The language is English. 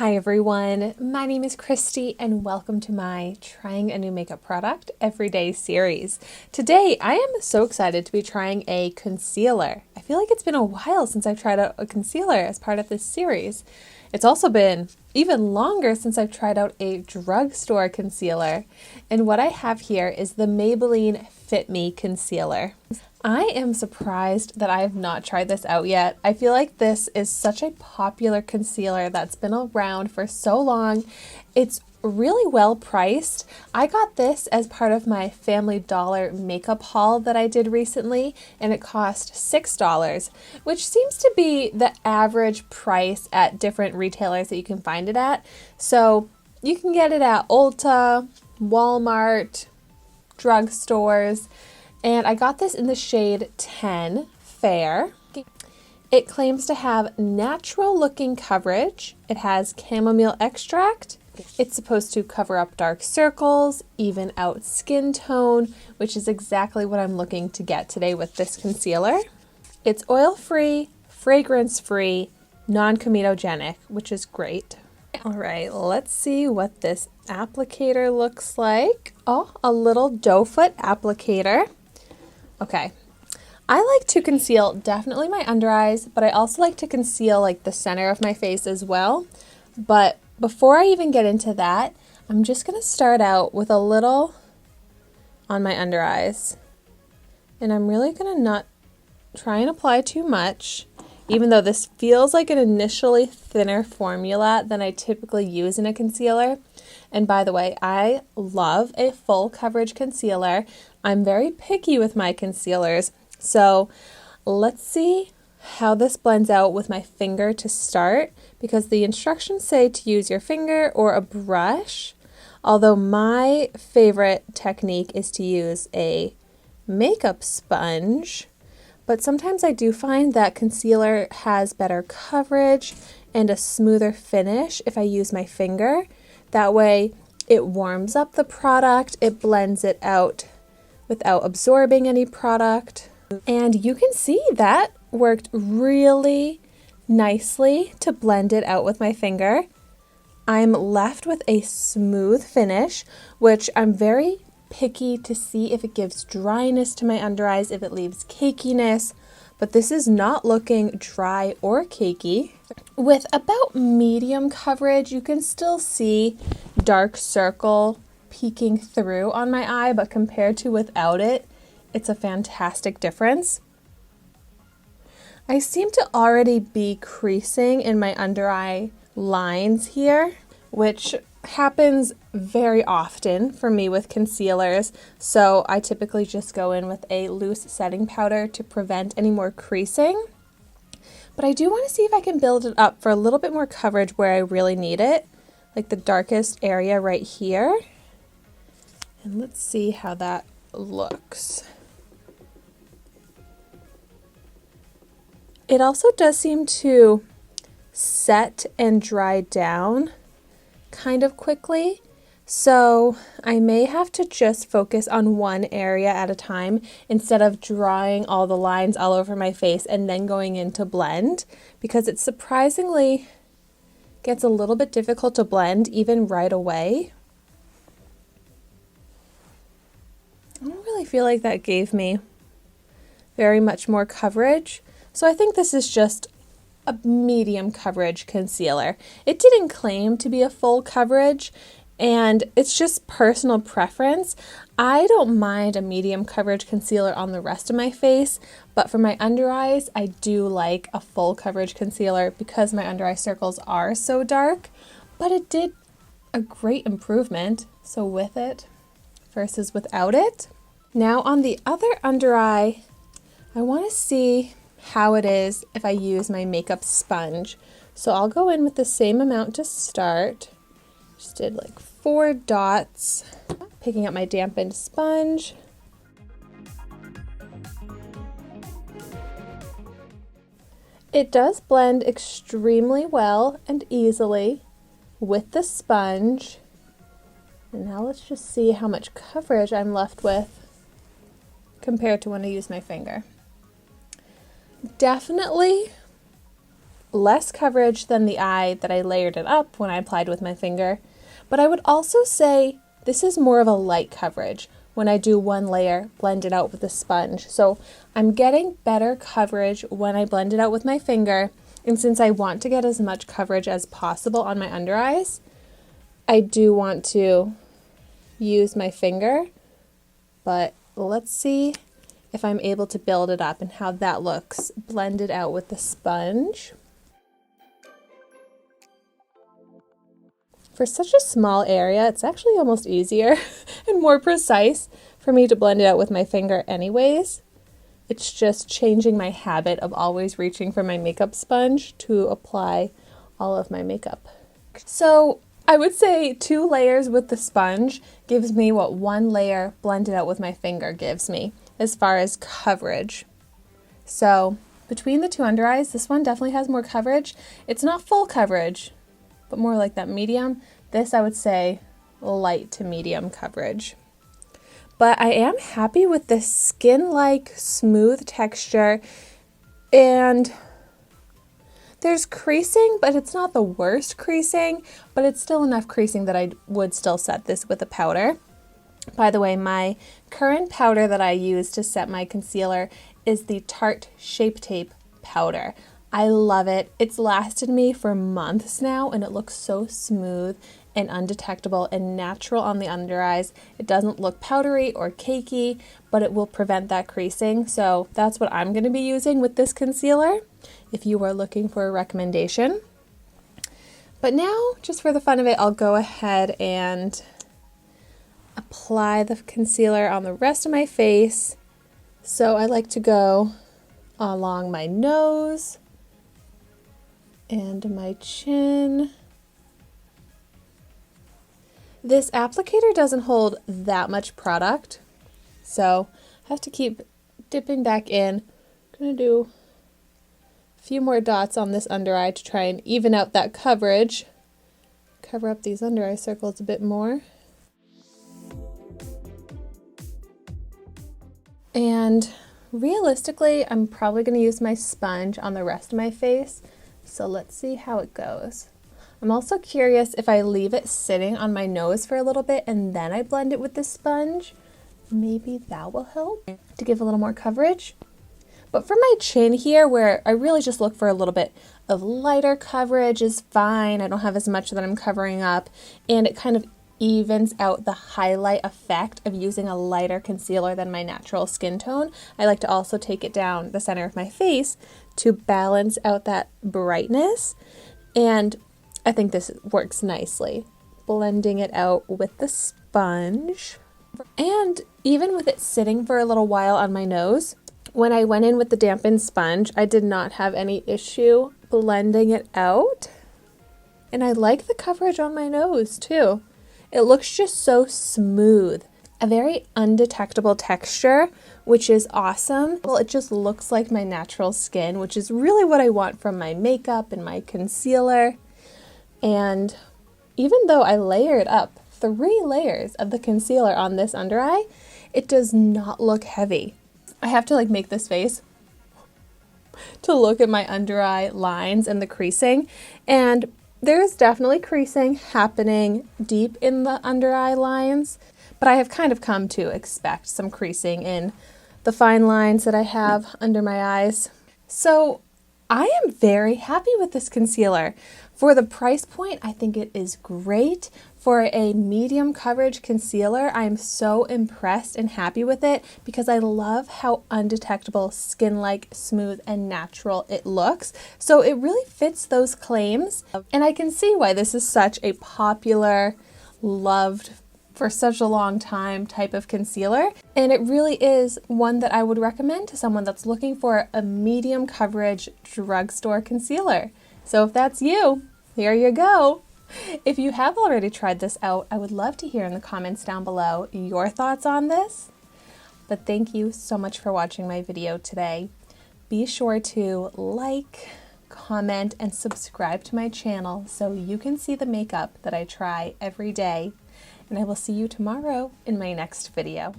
Hi everyone, my name is Christy and welcome to my Trying a New Makeup Product Everyday series. Today I am so excited to be trying a concealer. I feel like it's been a while since I've tried out a concealer as part of this series. It's also been even longer since I've tried out a drugstore concealer. And what I have here is the Maybelline Fit Me Concealer. I am surprised that I have not tried this out yet. I feel like this is such a popular concealer that's been around for so long. It's really well priced. I got this as part of my Family Dollar makeup haul that I did recently, and it cost $6, which seems to be the average price at different retailers that you can find it at. So you can get it at Ulta, Walmart, drugstores. And I got this in the shade 10 Fair. It claims to have natural looking coverage. It has chamomile extract. It's supposed to cover up dark circles, even out skin tone, which is exactly what I'm looking to get today with this concealer. It's oil-free, fragrance-free, non-comedogenic, which is great. All right, let's see what this applicator looks like. Oh, a little doe foot applicator. Okay, I like to conceal definitely my under eyes, but I also like to conceal like the center of my face as well. But before I even get into that, I'm just going to start out with a little on my under eyes. And I'm really going to not try and apply too much, even though this feels like an initially thinner formula than I typically use in a concealer. And by the way, I love a full coverage concealer. I'm very picky with my concealers. So let's see how this blends out with my finger to start, because the instructions say to use your finger or a brush. Although my favorite technique is to use a makeup sponge. But sometimes I do find that concealer has better coverage and a smoother finish if I use my finger. That way it warms up the product, it blends it out without absorbing any product. And you can see that worked really nicely to blend it out with my finger. I'm left with a smooth finish, which I'm very picky to see if it gives dryness to my under eyes, if it leaves cakiness, but this is not looking dry or cakey. With about medium coverage, you can still see dark circle peeking through on my eye, but compared to without it, it's a fantastic difference. I seem to already be creasing in my under eye lines here, which happens very often for me with concealers, so I typically just go in with a loose setting powder to prevent any more creasing. But I do want to see if I can build it up for a little bit more coverage where I really need it, like the darkest area right here. And let's see how that looks. It also does seem to set and dry down kind of quickly, so I may have to just focus on one area at a time instead of drawing all the lines all over my face and then going in to blend, because it surprisingly gets a little bit difficult to blend even right away. I don't really feel like that gave me very much more coverage, so I think this is just a medium coverage concealer. It didn't claim to be a full coverage, and it's just personal preference. I don't mind a medium coverage concealer on the rest of my face, but for my under eyes, I do like a full coverage concealer because my under eye circles are so dark, but it did a great improvement, so with it versus without it. Now on the other under eye, I want to see how it is if I use my makeup sponge. So I'll go in with the same amount to start. Just did like 4 dots, picking up my dampened sponge. It does blend extremely well and easily with the sponge. And now let's just see how much coverage I'm left with compared to when I use my finger. Definitely less coverage than the eye that I layered it up when I applied with my finger, but I would also say this is more of a light coverage when I do one layer, blend it out with a sponge. So I'm getting better coverage when I blend it out with my finger, and since I want to get as much coverage as possible on my under eyes, I do want to use my finger, but let's see if I'm able to build it up and how that looks blended out with the sponge. For such a small area, it's actually almost easier and more precise for me to blend it out with my finger anyways. It's just changing my habit of always reaching for my makeup sponge to apply all of my makeup. So I would say 2 layers with the sponge gives me what 1 layer blended out with my finger gives me as far as coverage. So between the 2 under eyes, this one definitely has more coverage. It's not full coverage, but more like that medium. This I would say light to medium coverage. But I am happy with this skin-like smooth texture, and there's creasing, but it's not the worst creasing, but it's still enough creasing that I would still set this with a powder. By the way, my current powder that I use to set my concealer is the Tarte Shape Tape powder. I love it. It's lasted me for months now, and it looks so smooth and undetectable and natural on the under eyes. It doesn't look powdery or cakey, but it will prevent that creasing. So that's what I'm going to be using with this concealer if you are looking for a recommendation. But now, just for the fun of it, I'll go ahead and apply the concealer on the rest of my face. So I like to go along my nose and my chin. This applicator doesn't hold that much product, so I have to keep dipping back in. I'm going to do a few more dots on this under eye to try and even out that coverage. Cover up these under eye circles a bit more. And realistically, I'm probably going to use my sponge on the rest of my face, so let's see how it goes. I'm also curious if I leave it sitting on my nose for a little bit and then I blend it with the sponge, maybe that will help to give a little more coverage. But for my chin here, where I really just look for a little bit of lighter coverage is fine. I don't have as much that I'm covering up, and it kind of evens out the highlight effect of using a lighter concealer than my natural skin tone. I like to also take it down the center of my face to balance out that brightness, and I think this works nicely, blending it out with the sponge. And even with it sitting for a little while on my nose, when I went in with the dampened sponge, I did not have any issue blending it out. And I like the coverage on my nose too. It looks just so smooth. A very undetectable texture, which is awesome. Well, it just looks like my natural skin, which is really what I want from my makeup and my concealer. And even though I layered up 3 layers of the concealer on this under eye, it does not look heavy. I have to make this face to look at my under eye lines and the creasing, and there's definitely creasing happening deep in the under eye lines, but I have kind of come to expect some creasing in the fine lines that I have under my eyes. So I am very happy with this concealer. For the price point, I think it is great. For a medium coverage concealer, I'm so impressed and happy with it because I love how undetectable, skin-like, smooth, and natural it looks. So it really fits those claims, and I can see why this is such a popular, loved for such a long time type of concealer, and it really is one that I would recommend to someone that's looking for a medium coverage drugstore concealer. So if that's you, here you go. If you have already tried this out, I would love to hear in the comments down below your thoughts on this. But thank you so much for watching my video today. Be sure to like, comment, and subscribe to my channel so you can see the makeup that I try every day. And I will see you tomorrow in my next video.